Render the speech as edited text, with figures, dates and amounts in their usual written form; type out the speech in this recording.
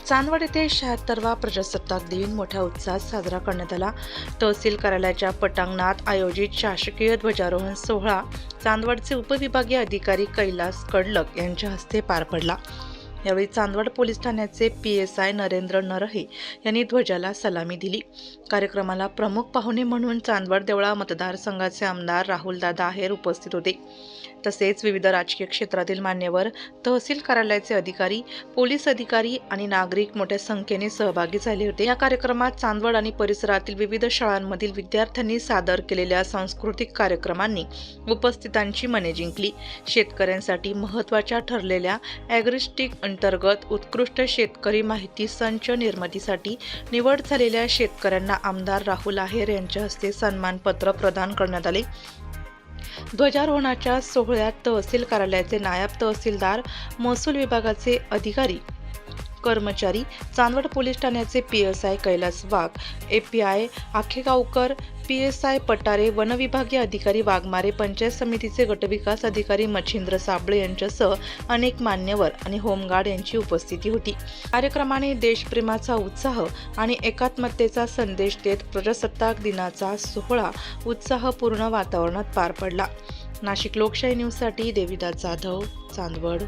चांदवड येथे 76वा प्रजासत्ताक दिन मोठ्या उत्साहात साजरा करण्यात आला। तहसील कार्यालयाच्या पटांगणात आयोजित शासकीय ध्वजारोहण सोहळा चांदवडचे उपविभागीय अधिकारी कैलास कडलक यांच्या हस्ते पार पडला। यावेळी चांदवड पोलीस ठाण्याचे PSI नरेंद्र नरहे यांनी ध्वजाला सलामी दिली। कार्यक्रमाला प्रमुख पाहुणे म्हणून चांदवड देवळा मतदारसंघाचे आमदार राहुलदादा आहेर उपस्थित होते। तसेच विविध राजकीय क्षेत्रातील मान्यवर, तहसील कार्यालयाचे अधिकारी, पोलीस अधिकारी आणि नागरिक मोठ्या संख्येने सहभागी झाले होते। या कार्यक्रमात चांदवड आणि परिसरातील विविध शाळांमधील विद्यार्थ्यांनी सादर केलेल्या सांस्कृतिक कार्यक्रमांनी उपस्थितांची मने जिंकली। शेतकऱ्यांसाठी महत्त्वाच्या ठरलेल्या ॲग्रिस्टिक अंतर्गत उत्कृष्ट शेतकरी माहिती संच निर्मितीसाठी निवड झालेल्या शेतकऱ्यांना आमदार राहुल आहेर यांच्या हस्ते सन्मानपत्र प्रदान करण्यात आले। ध्वजारोहणाच्या सोहळ्यात तहसील कार्यालयाचे नायब तहसीलदार, महसूल विभागाचे अधिकारी कर्मचारी, चांदवड पोलीस ठाण्याचे PSI कैलास वाघ, API आखेगावकर, PSI पटारे, वनविभागीय अधिकारी वाघमारे, पंचायत समितीचे गटविकास अधिकारी मच्छिंद्र साबळे यांच्यासह अनेक मान्यवर आणि होमगार्ड यांची उपस्थिती होती। कार्यक्रमाने देशप्रेमाचा उत्साह आणि एकात्मतेचा संदेश देत प्रजासत्ताक दिनाचा सोहळा उत्साहपूर्ण वातावरणात पार पडला। नाशिक लोकशाही न्यूजसाठी देविदास जाधव, चांदवड।